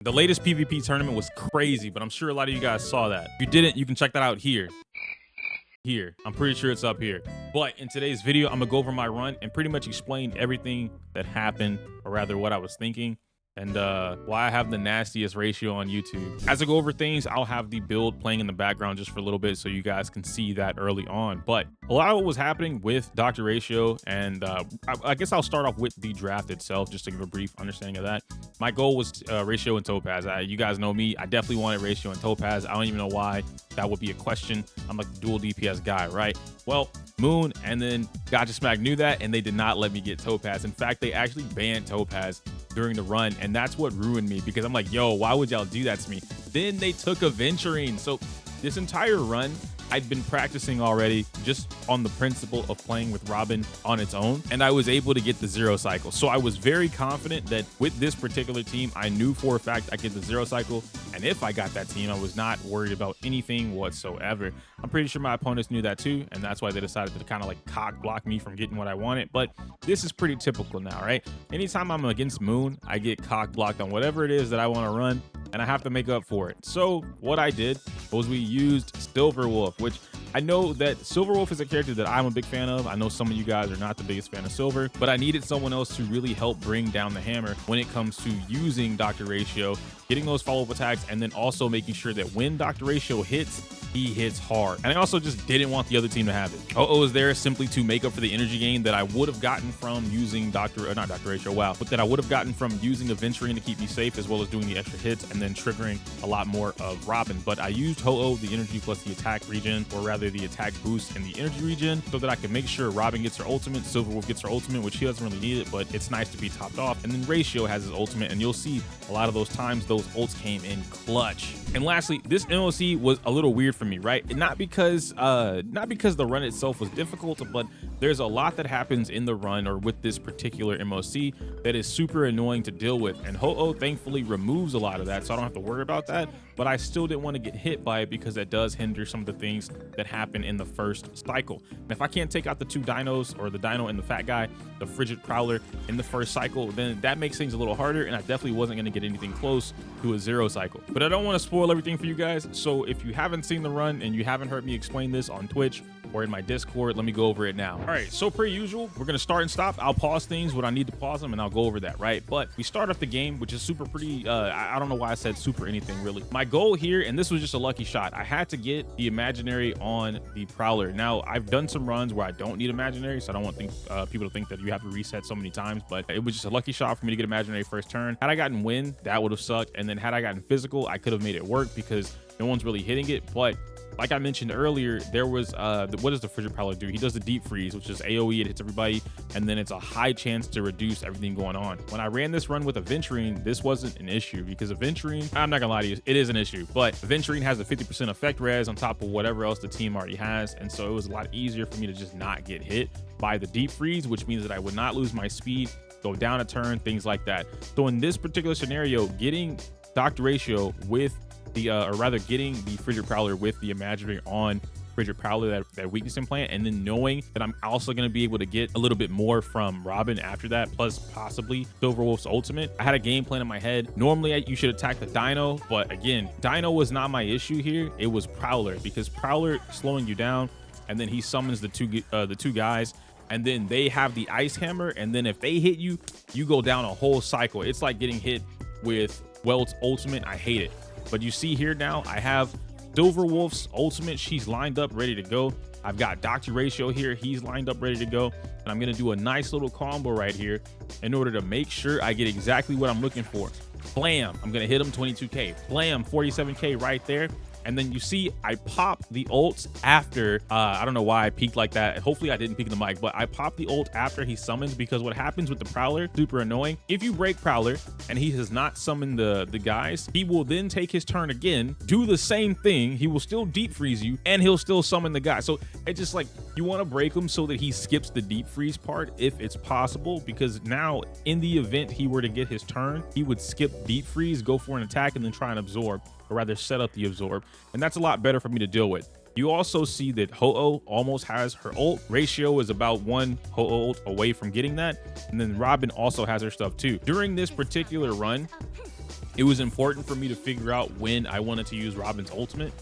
The latest PvP tournament was crazy, but I'm sure a lot of you guys saw that. If you didn't, you can check that out here. I'm pretty sure it's up here. But in today's video, I'm gonna go over my run and pretty much explain everything that happened, or rather what I was thinking, and why I have the nastiest ratio on YouTube. As I go over things, I'll have the build playing in the background just for a little bit so you guys can see that early on. But a lot of what was happening with Dr. Ratio, and I guess I'll start off with the draft itself just to give a brief understanding of that. My goal was Ratio and Topaz. You guys know me, I definitely wanted Ratio and Topaz. I don't even know why that would be a question. I'm like the dual DPS guy, right? Well, Moon and then Gacha Smack knew that, and they did not let me get Topaz. In fact, they actually banned Topaz during the run, and that's what ruined me, because I'm like, yo, why would y'all do that to me? Then they took Aventurine. So this entire run, I'd been practicing already just on the principle of playing with Robin on its own, and I was able to get the 0 cycle. So I was very confident that with this particular team, I knew for a fact I get the 0 cycle, and if I got that team, I was not worried about anything whatsoever. I'm pretty sure my opponents knew that too, and that's why they decided to kind of like cock block me from getting what I wanted. But this is pretty typical now, right? Anytime I'm against Moon, I get cock blocked on whatever it is that I want to run, and I have to make up for it. So what I did was we used Silverwolf, which I know that Silverwolf is a character that I'm a big fan of. I know some of you guys are not the biggest fan of Silver, but I needed someone else to really help bring down the hammer when it comes to using Dr. Ratio, getting those follow-up attacks, and then also making sure that when Dr. Ratio hits, he hits hard. And I also just didn't want the other team to have it. Oh is there simply to make up for the energy gain that I would have gotten from using not Dr. Ratio, wow, but that I would have gotten from using Aventurine to keep me safe, as well as doing the extra hits and then triggering a lot more of Robin. But I used Ho-Oh, the energy plus the attack regen, or rather the attack boost and the energy regen, so that I can make sure Robin gets her ultimate, Silverwolf gets her ultimate, which he doesn't really need it, but it's nice to be topped off. And then Ratio has his ultimate, and you'll see a lot of those times those ults came in clutch. And lastly, this MOC was a little weird for me, right? Not because the run itself was difficult, but there's a lot that happens in the run or with this particular MOC that is super annoying to deal with. And Ho-Oh thankfully removes a lot of that, so I don't have to worry about that. But I still didn't want to get hit by it because that does hinder some of the things that happen in the first cycle. And if I can't take out the two dinos, or the dino and the fat guy, the frigid prowler, in the first cycle, then that makes things a little harder, and I definitely wasn't going to get anything close to a 0 cycle. But I don't want to spoil everything for you guys, so if you haven't seen the run and you haven't heard me explain this on Twitch or in my Discord, let me go over it now. All right, so per usual, we're gonna start and stop. I'll pause things when I need to pause them, and I'll go over that, right? But we start off the game, which is super pretty, I don't know why I said super anything really. My goal here, and this was just a lucky shot, I had to get the imaginary on the prowler. Now, I've done some runs where I don't need imaginary, so I don't want people to think that you have to reset so many times, but it was just a lucky shot for me to get imaginary first turn. Had I gotten win, that would have sucked, and then had I gotten physical, I could have made it work because no one's really hitting it. But like I mentioned earlier, there was what does the frigid prowler do? He does the deep freeze, which is AoE, it hits everybody, and then it's a high chance to reduce everything going on. When I ran this run with Aventurine, this wasn't an issue, because Aventurine, I'm not gonna lie to you, it is an issue, but Aventurine has a 50% effect res on top of whatever else the team already has, and so it was a lot easier for me to just not get hit by the deep freeze, which means that I would not lose my speed, go down a turn, things like that. So in this particular scenario, getting Dr. Ratio with the or rather getting the frigid prowler with the imaginary on frigid prowler, that weakness implant, and then knowing that I'm also going to be able to get a little bit more from Robin after that, plus possibly Silverwolf's ultimate. I had a game plan in my head. Normally you should attack the dino, but again, dino was not my issue here. It was prowler, because prowler slowing you down, and then he summons the two guys, and then they have the ice hammer, and then if they hit you, you go down a whole cycle. It's like getting hit with Welt's ultimate. I hate it. But you see here now, I have Silverwolf's ultimate. She's lined up, ready to go. I've got Dr. Ratio here. He's lined up, ready to go. And I'm going to do a nice little combo right here in order to make sure I get exactly what I'm looking for. Blam, I'm going to hit him 22K. Blam, 47K right there. And then you see I pop the ult after, I don't know why I peeked like that. Hopefully I didn't peek in the mic, but I pop the ult after he summons, because what happens with the prowler, super annoying. If you break prowler and he has not summoned the guys, he will then take his turn again, do the same thing. He will still deep freeze you, and he'll still summon the guy. So it's just like, you want to break him so that he skips the deep freeze part if it's possible, because now in the event he were to get his turn, he would skip deep freeze, go for an attack, and then try and absorb, or rather set up the absorb, and that's a lot better for me to deal with. You also see that Ho-Oh almost has her ult. Ratio is about one Ho-Oh ult away from getting that, and then Robin also has her stuff too. During this particular run, it was important for me to figure out when I wanted to use Robin's ultimate.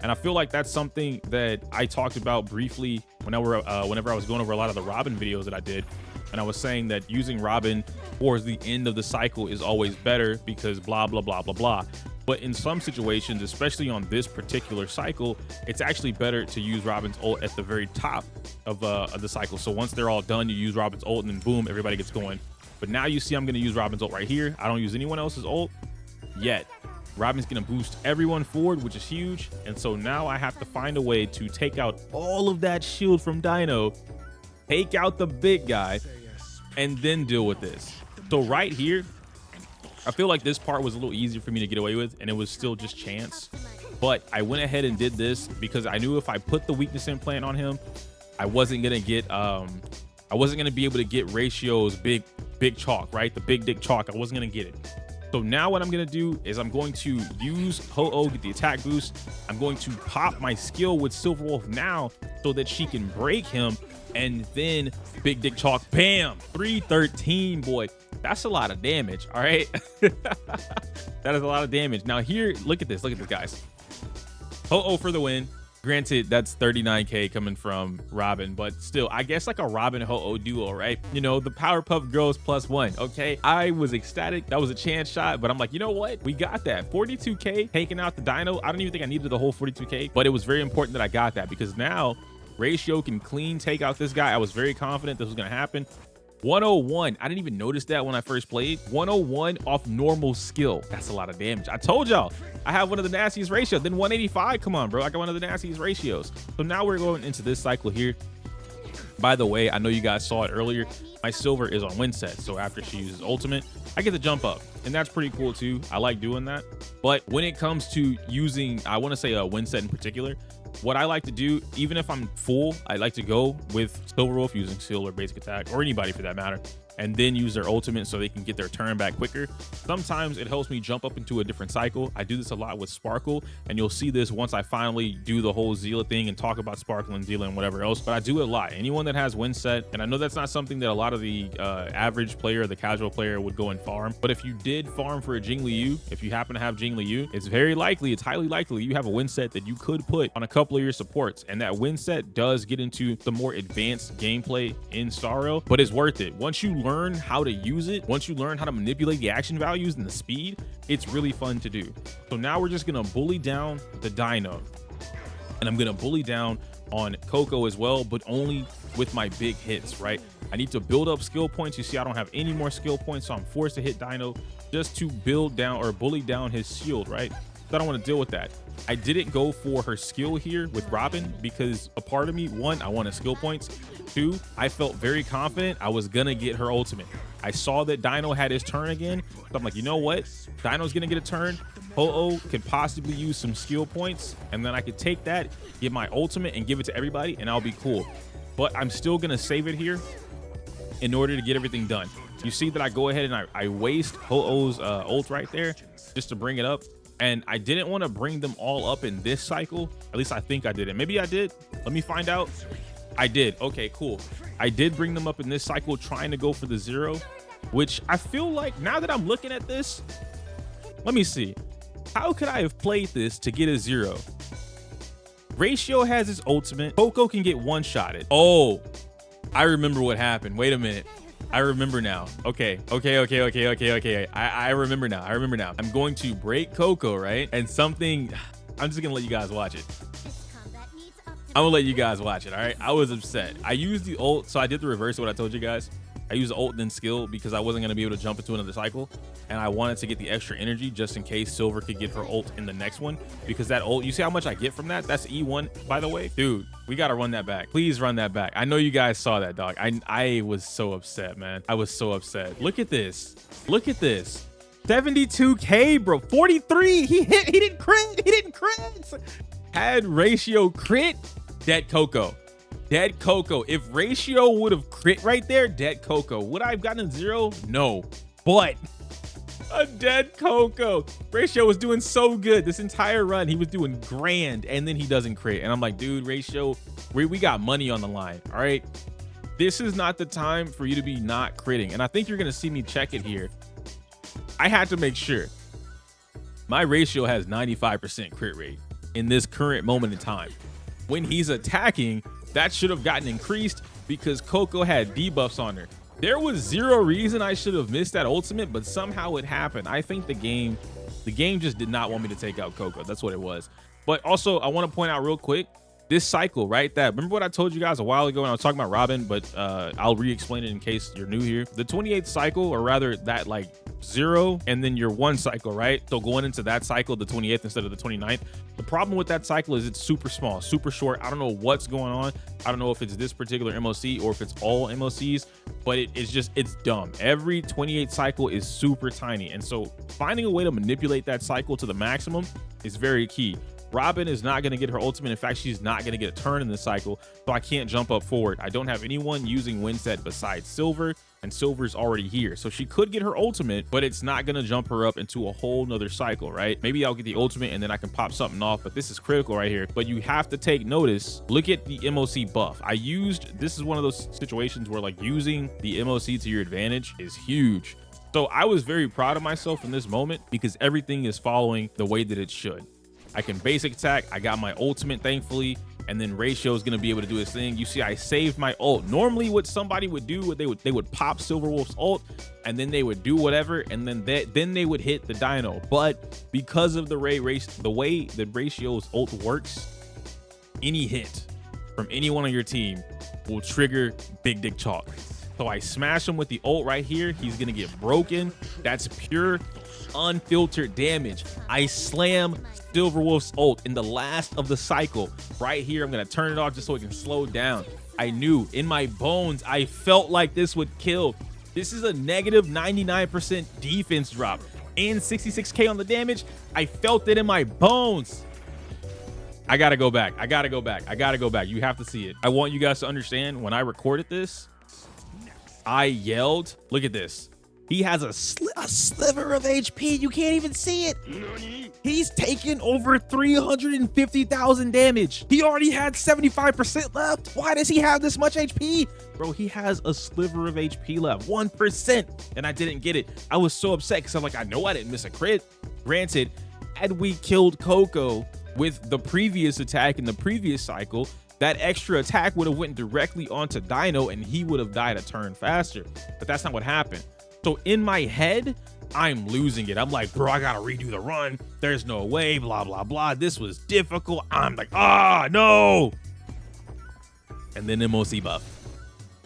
And I feel like that's something that I talked about briefly whenever I was going over a lot of the Robin videos that I did. And I was saying that using Robin towards the end of the cycle is always better because blah, blah, blah, blah, blah. But in some situations, especially on this particular cycle, it's actually better to use Robin's ult at the very top of the cycle. So once they're all done, you use Robin's ult and then boom, everybody gets going. But now you see I'm going to use Robin's ult right here. I don't use anyone else's ult yet. Robin's going to boost everyone forward, which is huge. And so now I have to find a way to take out all of that shield from Dino, take out the big guy, and then deal with this. So right here, I feel like this part was a little easier for me to get away with, and it was still just chance. But I went ahead and did this because I knew if I put the weakness implant on him, I wasn't gonna get I wasn't gonna be able to get Ratio's big chalk, right? The big dick chalk. I wasn't gonna get it. So now what I'm gonna do is I'm going to use Ho-Oh, get the attack boost. I'm going to pop my skill with Silver Wolf now so that she can break him, and then big dick chalk, bam, 313, boy. That's a lot of damage, all right? That is a lot of damage. Now here, look at this, guys. Ho-Oh for the win. Granted, that's 39K coming from Robin, but still, I guess like a Robin Ho-Oh duo, right? You know, the Powerpuff Girls +1, okay? I was ecstatic. That was a chance shot, but I'm like, you know what? We got that. 42K, taking out the Dino. I don't even think I needed the whole 42K, but it was very important that I got that because now Ratio can clean take out this guy. I was very confident this was gonna happen. 101. I didn't even notice that when I first played. 101 off normal skill. That's a lot of damage. I told y'all I have one of the nastiest ratios. Then 185. Come on, bro. I got one of the nastiest ratios. So now we're going into this cycle here. By the way, I know you guys saw it earlier. My silver is on win set. So after she uses ultimate, I get to jump up. And that's pretty cool too. I like doing that. But when it comes to using, I want to say a win set in particular, what I like to do, even if I'm full, I like to go with Silver Wolf using Seal or basic attack, or anybody for that matter, and then use their ultimate so they can get their turn back quicker. Sometimes it helps me jump up into a different cycle. I do this a lot with Sparkle, and you'll see this once I finally do the whole Zila thing and talk about Sparkle and Zila and whatever else, but I do it a lot. Anyone that has win set, and I know that's not something that a lot of the average player, the casual player would go and farm, but if you did farm for a Jing Liu, if you happen to have Jing Liu, it's very likely, it's highly likely you have a win set that you could put on a couple of your supports, and that win set does get into the more advanced gameplay in Star Rail, but it's worth it. Once you learn how to use it, once you learn how to manipulate the action values and the speed, it's really fun to do. So now we're just gonna bully down the Dino, and I'm gonna bully down on Coco as well, but only with my big hits, right? I need to build up skill points. You see, I don't have any more skill points, so I'm forced to hit Dino just to build down or bully down his shield, right? So I don't want to deal with that. I didn't go for her skill here with Robin because a part of me, one, I wanted skill points. Two, I felt very confident I was gonna get her ultimate. I saw that Dino had his turn again, so I'm like, you know what? Dino's gonna get a turn. Ho-Oh could possibly use some skill points, and then I could take that, get my ultimate, and give it to everybody, and I'll be cool. But I'm still gonna save it here in order to get everything done. You see that I go ahead and I waste Ho-Oh's ult right there just to bring it up. And I didn't want to bring them all up in this cycle. At least I think I didn't. Maybe I did. Let me find out. I did. Okay, cool. I did bring them up in this cycle trying to go for the 0, which I feel like now that I'm looking at this, let me see. How could I have played this to get a 0? Ratio has his ultimate. Coco can get one-shotted. Oh, I remember what happened. Wait a minute. I remember now. Okay. I remember now. I'm going to break Coco, right? And something, I'm just gonna let you guys watch it. I'm gonna let you guys watch it, all right? I was upset. I used the ult, so I did the reverse of what I told you guys. I used the ult then skill because I wasn't gonna be able to jump into another cycle, and I wanted to get the extra energy just in case Silver could get her ult in the next one, because that ult, you see how much I get from that? That's E1, by the way. Dude, we gotta run that back. Please run that back. I know you guys saw that, dog. I was so upset, man. I was so upset. Look at this. Look at this. 72K, bro. 43. He didn't crit. He didn't crit. Had Ratio crit, dead Coco. Dead Coco. If Ratio would have crit right there, dead Coco. Would I have gotten a 0? No. But a dead Coco. Ratio was doing so good this entire run. He was doing grand, and then he doesn't crit. And I'm like, dude, Ratio, we got money on the line, all right? This is not the time for you to be not critting. And I think you're going to see me check it here. I had to make sure. My ratio has 95% crit rate in this current moment in time. When he's attacking, that should have gotten increased because Coco had debuffs on her. There was zero reason I should have missed that ultimate, but somehow it happened. I think the game just did not want me to take out Coco. That's what it was. But also, I want to point out real quick, this cycle, right? Remember what I told you guys a while ago when I was talking about Robin, but I'll re-explain it in case you're new here. The 28th cycle, or rather that like 0 and then your 1 cycle, right? So going into that cycle, the 28th instead of the 29th. The problem with that cycle is it's super small, super short. I don't know what's going on. I don't know if it's this particular MOC or if it's all MOCs, but it's dumb. Every 28 cycle is super tiny. And so finding a way to manipulate that cycle to the maximum is very key. Robin is not going to get her ultimate. In fact, she's not going to get a turn in this cycle, so I can't jump up forward. I don't have anyone using Windset besides Silver, and Silver's already here. So she could get her ultimate, but it's not going to jump her up into a whole nother cycle, right? Maybe I'll get the ultimate and then I can pop something off, but this is critical right here. But you have to take notice. Look at the MOC buff. This is one of those situations where like using the MOC to your advantage is huge. So I was very proud of myself in this moment because everything is following the way that it should. I can basic attack. I got my ultimate, thankfully, and then Ratio is going to be able to do his thing. You see, I saved my ult. Normally, what somebody would do, they would pop Silverwolf's ult, and then they would do whatever, and then they would hit the Dino. But because of the way that Ratio's ult works, any hit from anyone on your team will trigger Big Dick Chalk. So I smash him with the ult right here. He's going to get broken. That's pure, unfiltered damage. I slam Silverwolf's ult in the last of the cycle. Right here, I'm going to turn it off just so it can slow down. I knew in my bones, I felt like this would kill. This is a negative 99% defense drop and 66k on the damage. I felt it in my bones. I got to go back. I got to go back. I got to go back. You have to see it. I want you guys to understand when I recorded this, I yelled, look at this. He has a sliver of HP. You can't even see it. He's taken over 350,000 damage. He already had 75% left. Why does he have this much HP? Bro, he has a sliver of HP left, 1%, and I didn't get it. I was so upset because I'm like, I know I didn't miss a crit. Granted, had we killed Coco with the previous attack in the previous cycle, that extra attack would have went directly onto Dino and he would have died a turn faster. But that's not what happened. So in my head, I'm losing it. I'm like, bro, I gotta redo the run. There's no way, blah, blah, blah. This was difficult. I'm like, no. And then MOC buff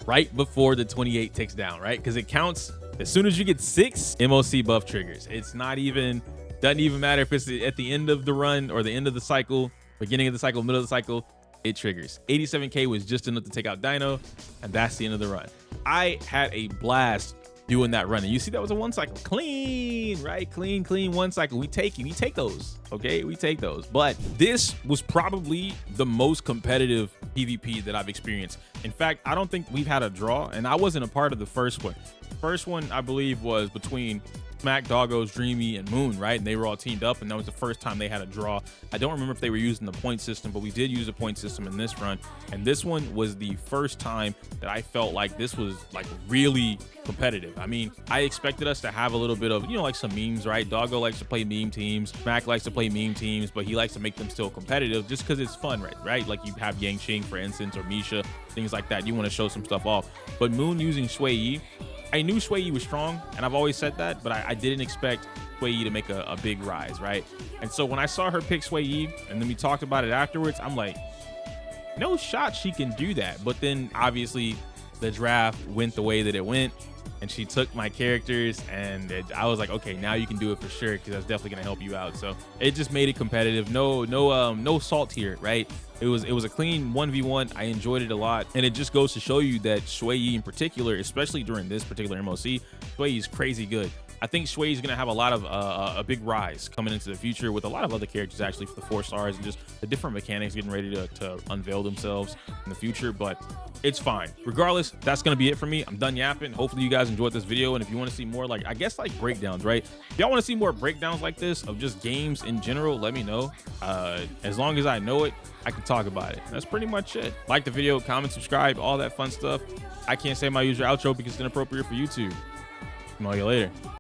right before the 28 ticks down, right? Because it counts as soon as you get 6, MOC buff triggers. It's not even, doesn't even matter if it's at the end of the run or the end of the cycle, beginning of the cycle, middle of the cycle, it triggers. 87k was just enough to take out Dino, and that's the end of the run. I had a blast doing that run, and you see that was a 1 cycle, clean, right? Clean 1 cycle. We take those, okay? We take those. But this was probably the most competitive PvP that I've experienced. In fact, I don't think we've had a draw, and I wasn't a part of the first one. First one, I believe, was between Smack, Doggos, Dreamy, and Moon, right? And they were all teamed up, and that was the first time they had a draw. I don't remember if they were using the point system, but we did use a point system in this run. And this one was the first time that I felt like this was like really competitive. I mean, I expected us to have a little bit of, you know, like some memes, right? Doggo likes to play meme teams. Smack likes to play meme teams, but he likes to make them still competitive just because it's fun, right? Like you have Yang Xing, for instance, or Misha, things like that. You want to show some stuff off. But Moon using Shui Yi, I knew Shui Yi was strong, and I've always said that, but I didn't expect Shui Yi to make a big rise, right? And so when I saw her pick Shui Yi, and then we talked about it afterwards, I'm like, no shot she can do that. But then obviously the draft went the way that it went, and she took my characters, and I was like, okay, now you can do it for sure, because that's definitely gonna help you out. So it just made it competitive. No salt here, right? It was a clean 1v1. I enjoyed it a lot, and it just goes to show you that Shui Yi in particular, especially during this particular MOC, Shui Yi is crazy good. I think Shui Yi is gonna have a lot of a big rise coming into the future with a lot of other characters actually for the 4 stars and just the different mechanics getting ready to unveil themselves in the future. But it's fine. Regardless, that's gonna be it for me. I'm done yapping. Hopefully you guys enjoyed this video, and if you want to see more, like, I guess like breakdowns, right? If y'all want to see more breakdowns like this of just games in general, let me know. As long as I know it, I can talk about it. That's pretty much it. Like the video, comment, subscribe, all that fun stuff. I can't say my usual outro because it's inappropriate for YouTube. I'll see you later.